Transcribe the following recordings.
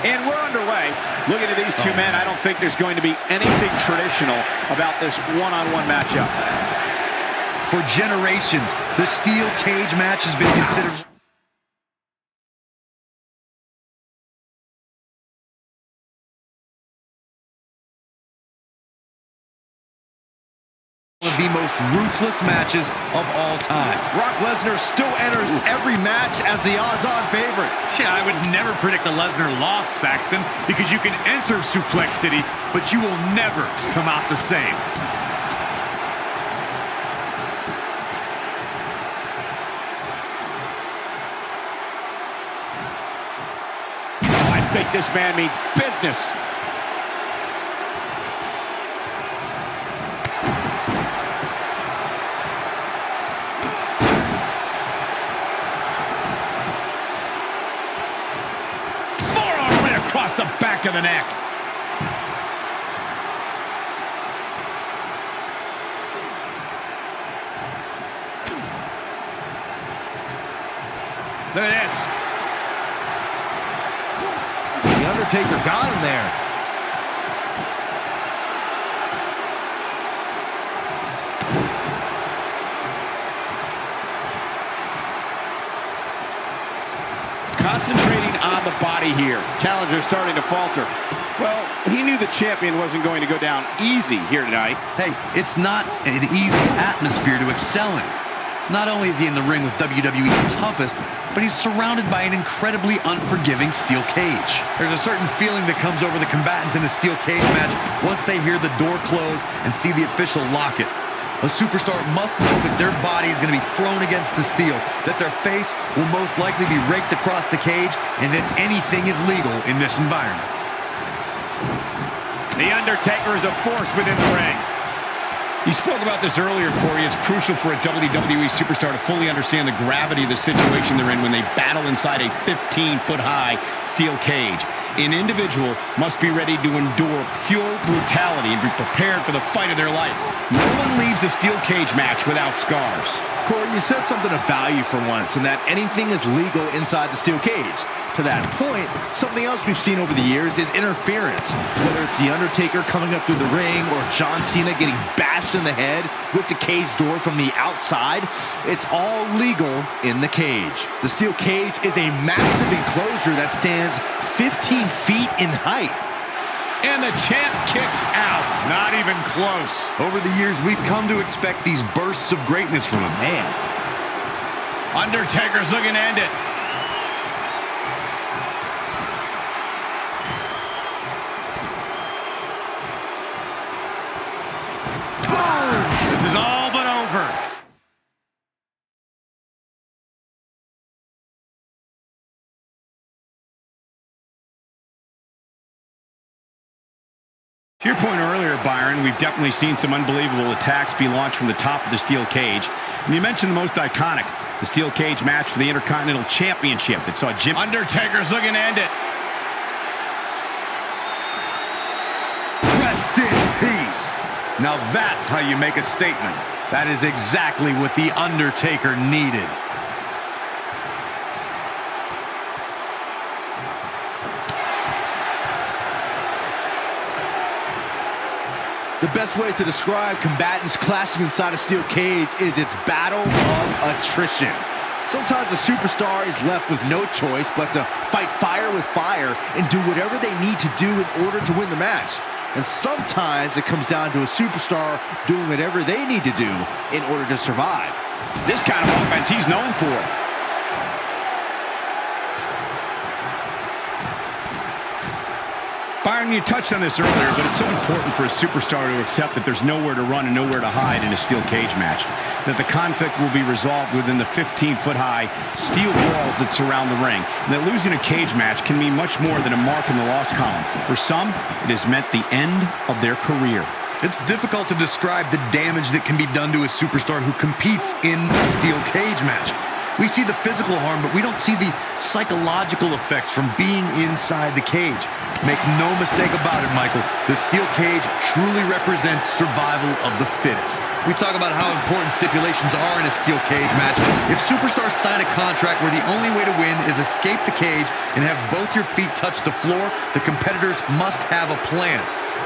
And we're underway. Looking at these two men, I don't think there's going to be anything traditional about this one-on-one matchup. For generations, the steel cage match has been considered one of the most ruthless matches of all time. Brock Lesnar still enters every match as the odds-on favorite. Yeah, I would never predict a Lesnar loss, Saxton, because you can enter Suplex City, but you will never come out the same. I think this man means business. Across the back of the neck. Look at this. The Undertaker got him there. Concentrating on the body here. Challenger starting to falter. Well, he knew the champion wasn't going to go down easy here tonight. Hey, it's not an easy atmosphere to excel in. Not only is he in the ring with WWE's toughest, but he's surrounded by an incredibly unforgiving steel cage. There's a certain feeling that comes over the combatants in a steel cage match once they hear the door close and see the official lock it. A superstar must know that their body is going to be thrown against the steel, that their face will most likely be raked across the cage, and that anything is legal in this environment. The Undertaker is a force within the ring. You spoke about this earlier, Corey. It's crucial for a WWE superstar to fully understand the gravity of the situation they're in when they battle inside a 15-foot-high steel cage. An individual must be ready to endure pure brutality and be prepared for the fight of their life. No one leaves a steel cage match without scars. Corey, you said something of value for once, and that anything is legal inside the steel cage. To that point, something else we've seen over the years is interference. Whether it's The Undertaker coming up through the ring or John Cena getting bashed in the head with the cage door from the outside, it's all legal in the cage. The steel cage is a massive enclosure that stands 15 feet in height. And the champ kicks out. Not even close. Over the years, we've come to expect these bursts of greatness from him. Man. Undertaker's looking to end it. This is all but over. To your point earlier, Byron, we've definitely seen some unbelievable attacks be launched from the top of the steel cage. And you mentioned the most iconic, the steel cage match for the Intercontinental Championship that saw Jim Undertaker's looking to end it. Rest in peace. Now that's how you make a statement. That is exactly what The Undertaker needed. The best way to describe combatants clashing inside a steel cage is its battle of attrition. Sometimes a superstar is left with no choice but to fight fire with fire and do whatever they need to do in order to win the match. And sometimes it comes down to a superstar doing whatever they need to do in order to survive. This kind of offense he's known for. Byron, you touched on this earlier, but it's so important for a superstar to accept that there's nowhere to run and nowhere to hide in a steel cage match. That the conflict will be resolved within the 15-foot-high steel walls that surround the ring. And that losing a cage match can mean much more than a mark in the loss column. For some, it has meant the end of their career. It's difficult to describe the damage that can be done to a superstar who competes in a steel cage match. We see the physical harm, but we don't see the psychological effects from being inside the cage. Make no mistake about it, Michael. The steel cage truly represents survival of the fittest. We talk about how important stipulations are in a steel cage match. If superstars sign a contract where the only way to win is escape the cage and have both your feet touch the floor, the competitors must have a plan.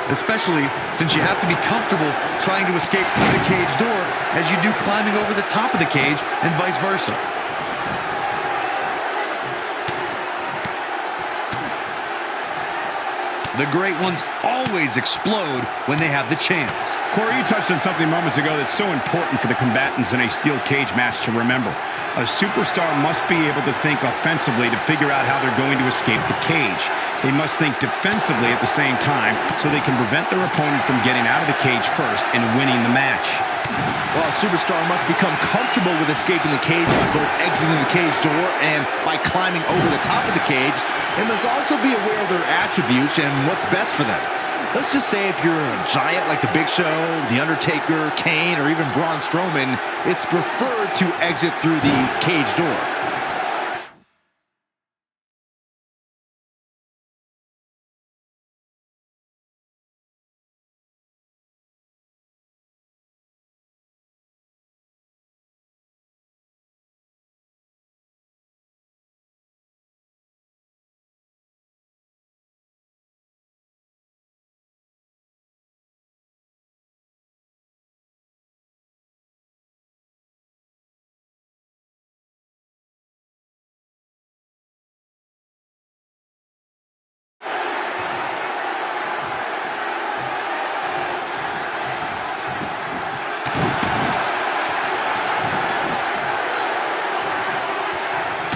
Especially since you have to be comfortable trying to escape through the cage door as you do climbing over the top of the cage and vice versa. The great ones always explode when they have the chance. Corey, you touched on something moments ago that's so important for the combatants in a steel cage match to remember. A superstar must be able to think offensively to figure out how they're going to escape the cage. They must think defensively at the same time so they can prevent their opponent from getting out of the cage first and winning the match. Well, a superstar must become comfortable with escaping the cage by both exiting the cage door and by climbing over the top of the cage, and must also be aware of their attributes and what's best for them. Let's just say if you're a giant like The Big Show, The Undertaker, Kane, or even Braun Strowman, it's preferred to exit through the cage door.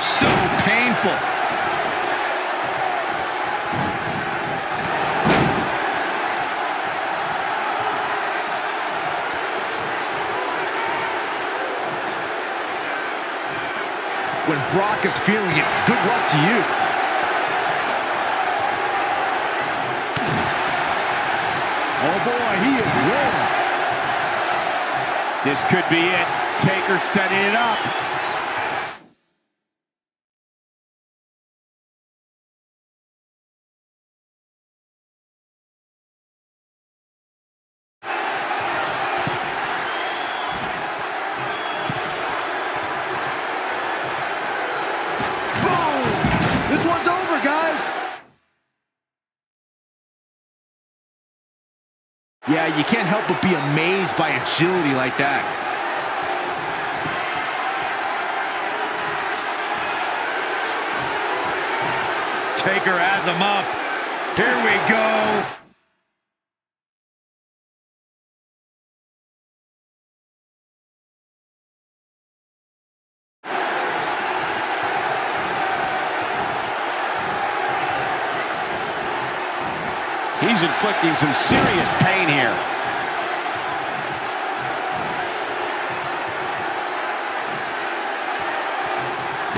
So painful. When Brock is feeling it, good luck to you. Oh boy, he is rolling. This could be it. Taker setting it up. This one's over, guys. Yeah, you can't help but be amazed by agility like that. Taker has him up. Here we go. He's inflicting some serious pain here.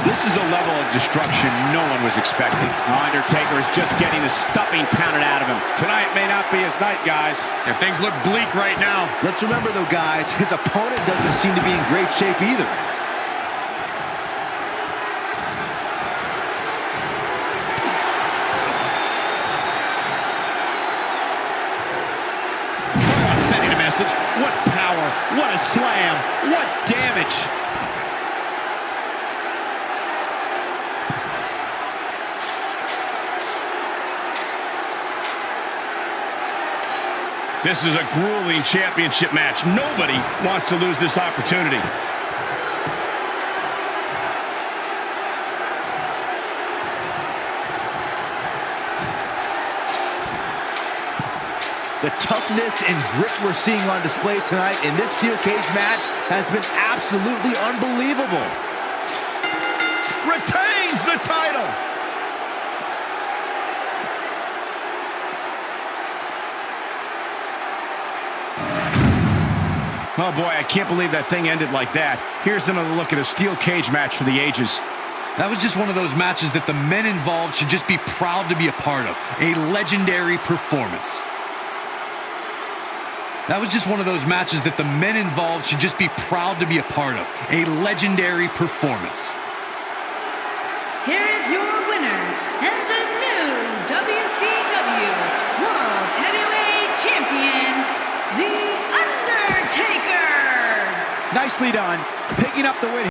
This is a level of destruction no one was expecting. Undertaker is just getting the stuffing pounded out of him. Tonight may not be his night, guys. And things look bleak right now. Let's remember, though, guys, his opponent doesn't seem to be in great shape either. Sending a message. What power, what a slam, what damage. This is a grueling championship match. Nobody wants to lose this opportunity. The toughness and grit we're seeing on display tonight in this steel cage match has been absolutely unbelievable. Retains the title. Oh boy, I can't believe that thing ended like that. Here's another look at a steel cage match for the ages. That was just one of those matches that the men involved should just be proud to be a part of. A legendary performance. That was just one of those matches that the men involved should just be proud to be a part of. A legendary performance. Here is your winner, and the new WCW World Heavyweight Champion, The Undertaker. Nicely done, picking up the win.